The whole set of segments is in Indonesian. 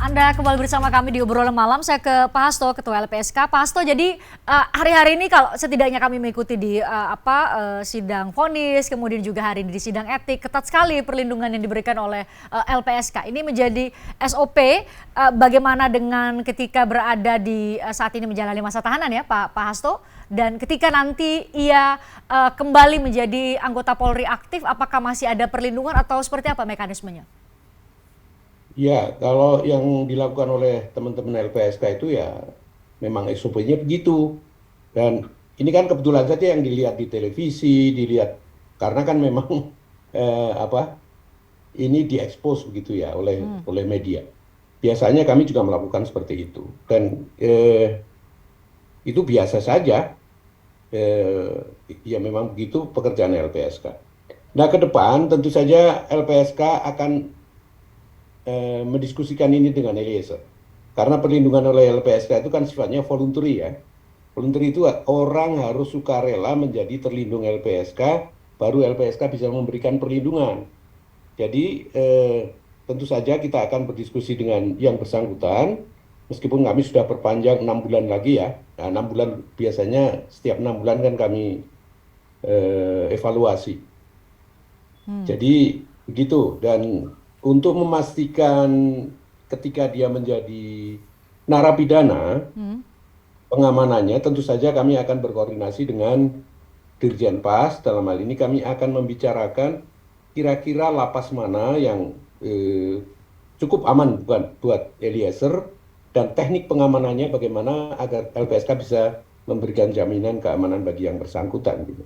Anda kembali bersama kami di obrolan malam. Saya ke Pak Hasto, Ketua LPSK. Pak Hasto, jadi hari-hari ini kalau setidaknya kami mengikuti di sidang vonis, kemudian juga hari ini di sidang etik, ketat sekali perlindungan yang diberikan oleh LPSK. Ini menjadi SOP bagaimana dengan ketika berada di saat ini menjalani masa tahanan ya Pak Hasto, dan ketika nanti ia kembali menjadi anggota Polri aktif, apakah masih ada perlindungan atau seperti apa mekanismenya? Ya, kalau yang dilakukan oleh teman-teman LPSK itu ya memang SOP-nya begitu. Dan ini kan kebetulan saja yang dilihat di televisi, dilihat karena kan memang eh, apa ini diekspos begitu ya oleh media. Biasanya kami juga melakukan seperti itu. Dan itu biasa saja. Eh, Ya memang begitu pekerjaan LPSK. Nah, ke depan tentu saja LPSK akan mendiskusikan ini dengan Eliezer. Karena perlindungan oleh LPSK itu kan sifatnya voluntary ya. Voluntary itu orang harus sukarela menjadi terlindung LPSK, baru LPSK bisa memberikan perlindungan. Jadi tentu saja kita akan berdiskusi dengan yang bersangkutan, meskipun kami sudah perpanjang 6 bulan lagi ya. Nah, 6 bulan biasanya setiap 6 bulan kan kami evaluasi. Jadi begitu. Dan untuk memastikan ketika dia menjadi narapidana, pengamanannya tentu saja kami akan berkoordinasi dengan Dirjen Pas. Dalam hal ini kami akan membicarakan kira-kira lapas mana yang cukup aman buat Eliezer, dan teknik pengamanannya bagaimana agar LPSK bisa memberikan jaminan keamanan bagi yang bersangkutan gitu.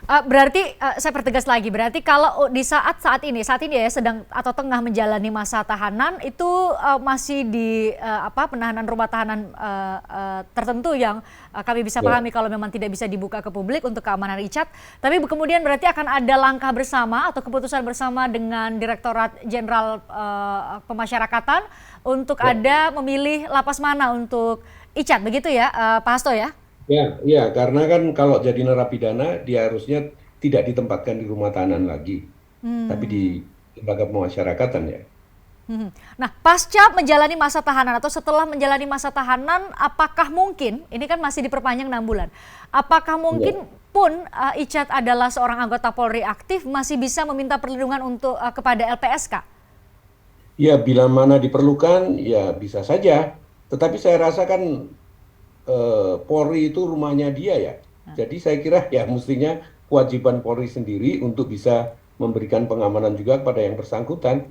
Berarti saya pertegas lagi, berarti kalau di saat ini ya sedang atau tengah menjalani masa tahanan itu masih di penahanan rumah tahanan tertentu yang kami bisa Ya. pahami kalau memang tidak bisa dibuka ke publik untuk keamanan Richard. Tapi kemudian berarti akan ada langkah bersama atau keputusan bersama dengan Direktorat Jenderal Pemasyarakatan untuk Ya. ada memilih lapas mana untuk Richard, begitu ya Pak Hasto ya? Ya, ya, karena kan kalau jadi narapidana dia harusnya tidak ditempatkan di rumah tahanan lagi, tapi di Hmm. lembaga pemasyarakatan ya. Mhm. Nah, pasca menjalani masa tahanan atau setelah menjalani masa tahanan, apakah mungkin, ini kan masih diperpanjang 6 bulan, apakah Ya, mungkin pun Icat adalah seorang anggota Polri aktif masih bisa meminta perlindungan untuk kepada LPSK? ya bila mana diperlukan ya bisa saja. Tetapi saya rasa kan Polri itu rumahnya dia ya. Jadi saya kira ya mestinya kewajiban Polri sendiri untuk bisa memberikan pengamanan juga kepada yang bersangkutan.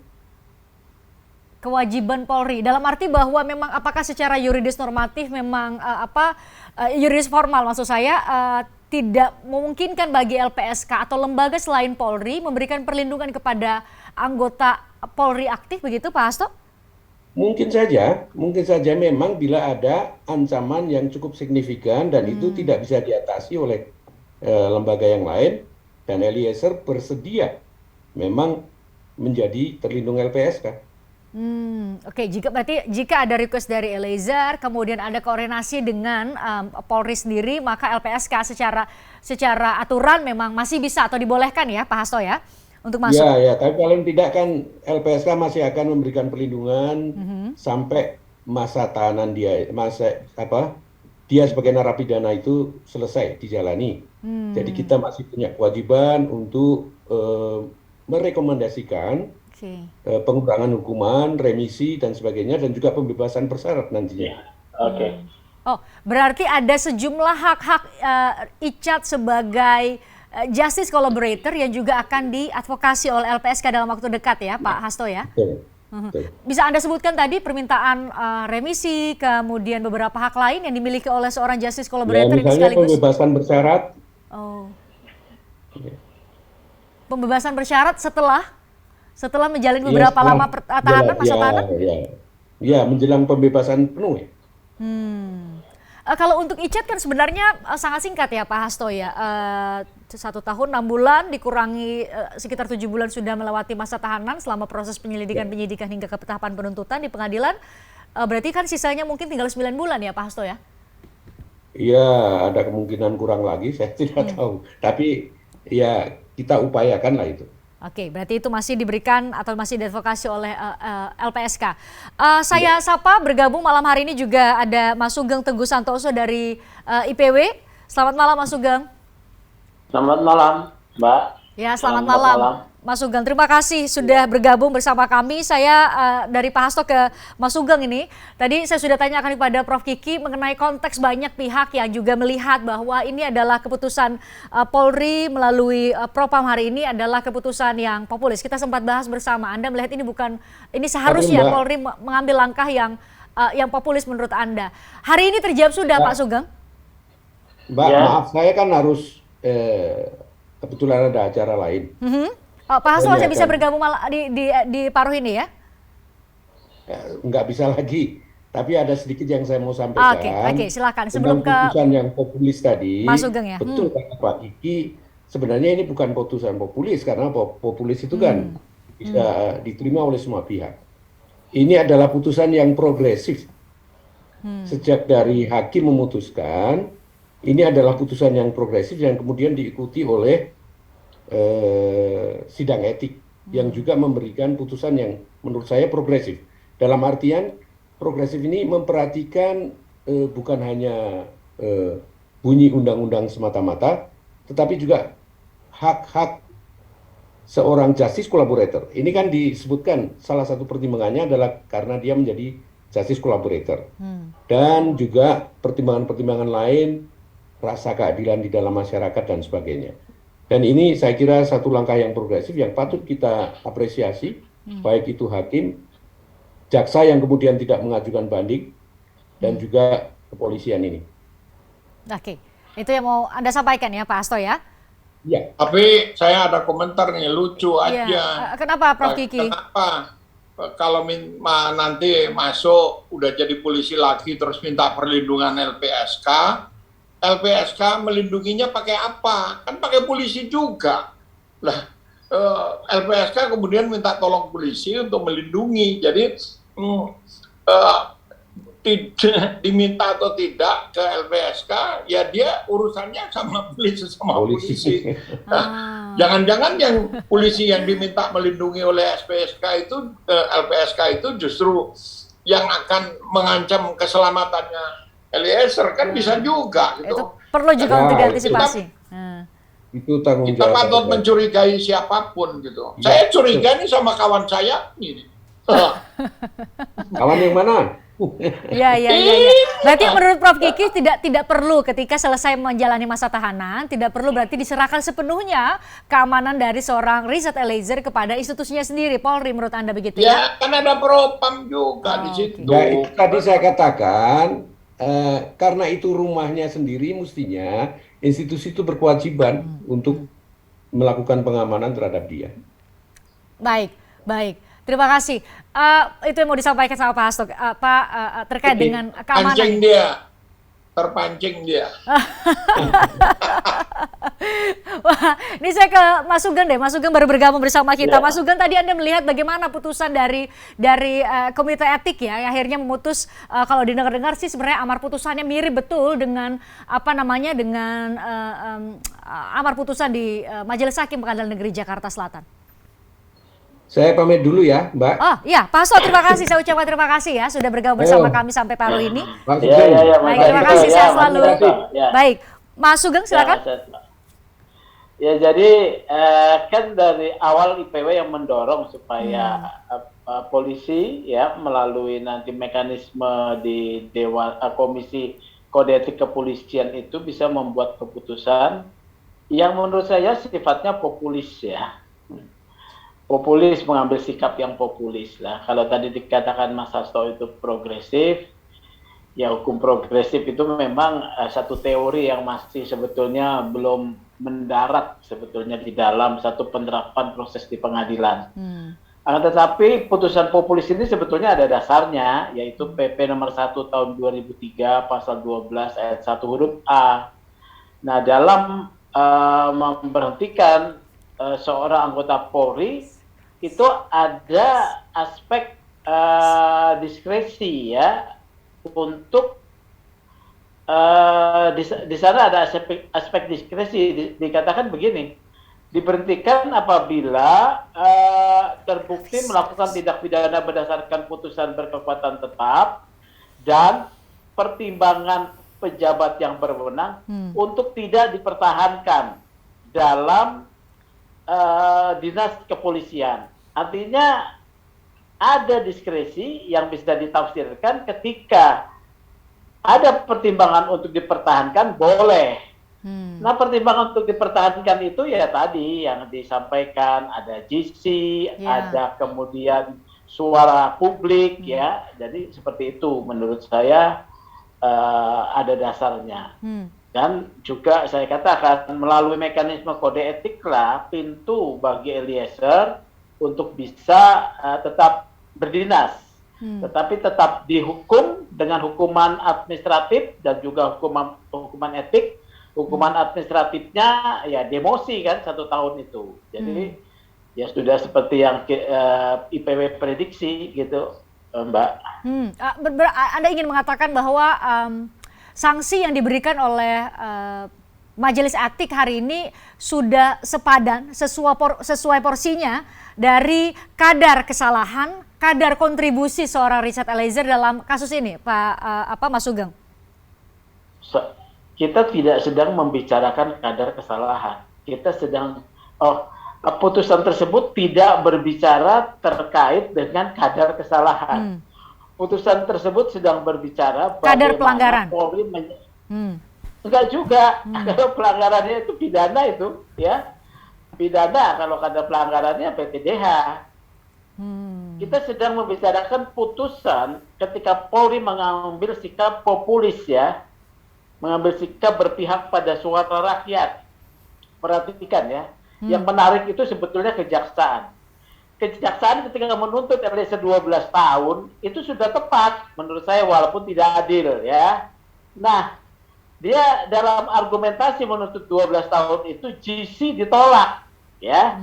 Kewajiban Polri dalam arti bahwa memang apakah secara yuridis normatif memang yuridis formal maksud saya tidak memungkinkan bagi LPSK atau lembaga selain Polri memberikan perlindungan kepada anggota Polri aktif, begitu Pak Hasto? Mungkin saja memang bila ada ancaman yang cukup signifikan dan itu tidak bisa diatasi oleh lembaga yang lain, dan Eliezer bersedia memang menjadi terlindung LPSK. Oke, jika ada request dari Eliezer, kemudian ada koordinasi dengan Polri sendiri, maka LPSK secara aturan memang masih bisa atau dibolehkan ya Pak Hasto ya untuk Ya, masuk. ya, tapi paling tidak kan LPSK masih akan memberikan perlindungan sampai masa tahanan dia, dia sebagai narapidana itu selesai dijalani. Jadi kita masih punya kewajiban untuk merekomendasikan Oke. pengurangan hukuman, remisi dan sebagainya, dan juga pembebasan bersyarat nantinya. Oke. Oh, berarti ada sejumlah hak-hak Icat sebagai justice collaborator yang juga akan diadvokasi oleh LPSK dalam waktu dekat ya, Pak Hasto ya. Betul, betul. Bisa Anda sebutkan tadi permintaan remisi, kemudian beberapa hak lain yang dimiliki oleh seorang justice Ya, collaborator ini misalnya sekaligus. pembebasan bersyarat. Oh, Ya, pembebasan bersyarat setelah menjalani ya, beberapa setelah lama tahanan, masa tahanan. ya, ya, menjelang pembebasan penuh ya. Kalau untuk Icat kan sebenarnya sangat singkat ya Pak Hasto ya. 1 tahun 6 bulan dikurangi sekitar 7 bulan sudah melewati masa tahanan selama proses penyidikan hingga ke tahapan penuntutan di pengadilan. Berarti kan sisanya mungkin tinggal 9 bulan ya Pak Hasto ya. Iya, ada kemungkinan kurang lagi, saya tidak tahu. Tapi ya kita upayakan lah itu. Oke, berarti itu masih diberikan atau masih diadvokasi oleh LPSK. Saya sapa bergabung malam hari ini juga ada Mas Sugeng Teguh Santoso dari IPW. Selamat malam Mas Sugeng. Selamat malam, Mbak. Ya, selamat malam. Mas Sugeng, terima kasih sudah bergabung bersama kami. Saya dari Pak Hasto ke Mas Sugeng ini. Tadi saya sudah tanyakan kepada Prof. Kiki mengenai konteks banyak pihak yang juga melihat bahwa ini adalah keputusan Polri melalui Propam hari ini adalah keputusan yang populis. Kita sempat bahas bersama. Anda melihat ini seharusnya Polri mengambil langkah yang populis menurut Anda. Hari ini terjawab sudah, Pak Sugeng? Mbak, maaf saya kan harus kebetulan ada acara lain. Pak Hasto masih bisa bergabung di paruh ini ya? Nggak bisa lagi, tapi ada sedikit yang saya mau sampaikan. Oke, silakan. Sebelum ke putusan yang populis tadi, Mas Sugeng ya. Betul kata Pak Kiki, sebenarnya ini bukan putusan populis karena populis itu kan bisa diterima oleh semua pihak. Ini adalah putusan yang progresif. Sejak dari hakim memutuskan, ini adalah putusan yang progresif yang kemudian diikuti oleh sidang etik yang juga memberikan putusan yang menurut saya progresif. Dalam artian progresif ini memperhatikan bukan hanya bunyi undang-undang semata-mata, tetapi juga hak-hak seorang justice collaborator. Ini kan disebutkan salah satu pertimbangannya adalah karena dia menjadi justice collaborator. Dan juga pertimbangan-pertimbangan lain, rasa keadilan di dalam masyarakat dan sebagainya. Dan ini saya kira satu langkah yang progresif yang patut kita apresiasi, baik itu hakim, jaksa yang kemudian tidak mengajukan banding, dan juga kepolisian ini. Oke, itu yang mau Anda sampaikan ya Pak Hasto ya? Iya. Tapi saya ada komentar nih, lucu aja. Kenapa Prof. Kiki? Kenapa kalau nanti masuk udah jadi polisi lagi terus minta perlindungan LPSK, LPSK melindunginya pakai apa? Kan pakai polisi juga. Lah, LPSK kemudian minta tolong polisi untuk melindungi. Jadi tidak diminta atau tidak ke LPSK, ya dia urusannya sama polisi. Nah, jangan-jangan yang polisi yang diminta melindungi oleh LPSK itu justru yang akan mengancam keselamatannya Eliezer, kan bisa juga gitu. Itu perlu juga untuk diantisipasi. Itu tanggung kita jawab. Kita patut mencurigai siapapun gitu. Ya, saya curiga nih sama kawan saya ini. Kawan yang mana? Iya. Berarti menurut Prof. Kiki tidak perlu ketika selesai menjalani masa tahanan, tidak perlu berarti diserahkan sepenuhnya keamanan dari seorang Richard Eliezer kepada institusinya sendiri, Polri, menurut Anda begitu ya? Ya, kan ada Propam juga di situ. Ya, itu tadi saya katakan, karena itu rumahnya sendiri, mestinya institusi itu berkewajiban untuk melakukan pengamanan terhadap dia. Baik. Terima kasih. Itu yang mau disampaikan sama Pak Hasto, terkait dengan keamanan. Terpancing dia. Wah, ini saya ke Mas Sugeng deh. Mas Sugeng baru bergabung bersama kita. Ya. Mas Sugeng, tadi Anda melihat bagaimana putusan dari komite etik ya, yang akhirnya memutus, kalau didengar-dengar sih sebenarnya amar putusannya mirip betul dengan dengan amar putusan di Majelis Hakim Pengadilan Negeri Jakarta Selatan. Saya pamit dulu ya, Mbak. Oh iya, Pak Hasto, terima kasih. Saya ucapkan terima kasih ya sudah bergabung bersama kami sampai paruh ini. Baik, terima kasih, sehat selalu. Baik, Mas Sugeng silakan. Ya, jadi kan dari awal IPW yang mendorong supaya polisi ya melalui nanti mekanisme di Komisi Kode Etik Kepolisian itu bisa membuat keputusan yang menurut saya sifatnya populis ya. Populis, mengambil sikap yang populis lah. Kalau tadi dikatakan Mas Hasto itu progresif, ya hukum progresif itu memang satu teori yang masih sebetulnya belum mendarat sebetulnya di dalam satu penerapan proses di pengadilan. Tetapi putusan populis ini sebetulnya ada dasarnya, yaitu PP nomor 1 tahun 2003 pasal 12 ayat 1 huruf A. Nah, dalam memberhentikan seorang anggota Polri itu ada aspek diskresi ya, untuk di sana ada aspek diskresi. Dikatakan begini, diberhentikan apabila terbukti melakukan tindak pidana berdasarkan putusan berkekuatan tetap dan pertimbangan pejabat yang berwenang untuk tidak dipertahankan dalam dinas kepolisian. Artinya ada diskresi yang bisa ditafsirkan ketika ada pertimbangan untuk dipertahankan boleh. Nah, pertimbangan untuk dipertahankan itu ya tadi yang disampaikan, ada GC, ada kemudian suara publik ya. Jadi seperti itu menurut saya ada dasarnya. Dan juga saya katakan melalui mekanisme kode etik lah pintu bagi Eliezer untuk bisa tetap berdinas. Tetapi tetap dihukum dengan hukuman administratif dan juga hukuman etik. Hukuman administratifnya ya demosi kan 1 tahun itu. Jadi ya sudah seperti yang IPW prediksi gitu, Mbak. Anda ingin mengatakan bahwa sanksi yang diberikan oleh Majelis Etik hari ini sudah sepadan, sesuai porsinya dari kadar kesalahan, kadar kontribusi seorang Richard Eliezer dalam kasus ini, Pak Mas Sugeng? Kita tidak sedang membicarakan kadar kesalahan. Kita sedang putusan tersebut tidak berbicara terkait dengan kadar kesalahan. Putusan tersebut sedang berbicara kadar pelanggaran. Polri enggak juga. Kalau pelanggarannya itu pidana itu, ya. Pidana kalau kadar pelanggarannya PTDH. Kita sedang membicarakan putusan ketika Polri mengambil sikap populis ya. Mengambil sikap berpihak pada suara rakyat. Perhatikan ya. Yang menarik itu sebetulnya kejaksaan. Kejaksaan ketika menuntut Eliezer 12 tahun itu sudah tepat menurut saya walaupun tidak adil ya. Nah, dia dalam argumentasi menuntut 12 tahun itu GC ditolak ya.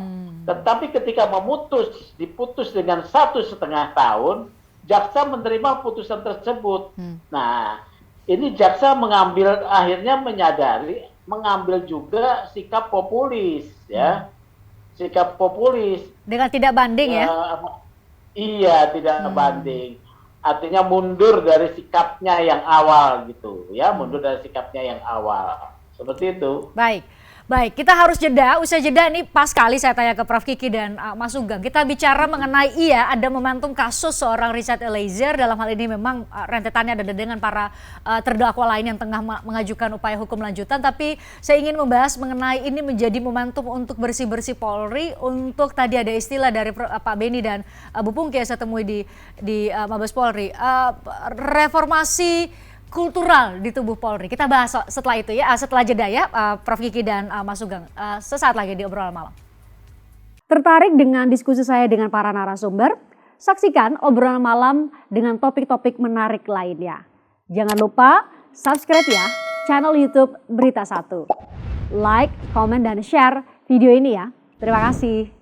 Tetapi ketika diputus dengan 1,5 tahun, jaksa menerima putusan tersebut. Nah, ini jaksa akhirnya mengambil juga sikap populis ya. Sikap populis dengan tidak banding ya. Iya, tidak banding. Artinya mundur dari sikapnya yang awal gitu ya, mundur dari sikapnya yang awal. Seperti itu. Baik, kita harus jeda. Usai jeda ini pas kali saya tanya ke Prof. Kiki dan Mas Sugeng. Kita bicara mengenai ada momentum kasus seorang Richard Eliezer. Dalam hal ini memang rentetannya ada dengan para terdakwa lain yang tengah mengajukan upaya hukum lanjutan. Tapi saya ingin membahas mengenai ini menjadi momentum untuk bersih-bersih Polri. Untuk tadi ada istilah dari Pak Beni dan Bu Pungki yang saya temui di Mabes Polri. Reformasi kultural di tubuh Polri. Kita bahas setelah itu ya, setelah jeda ya, Prof. Kiki dan Mas Sugeng. Sesaat lagi di obrolan malam. Tertarik dengan diskusi saya dengan para narasumber? Saksikan obrolan malam dengan topik-topik menarik lainnya. Jangan lupa subscribe ya channel YouTube Berita 1. Like, komen, dan share video ini ya. Terima kasih.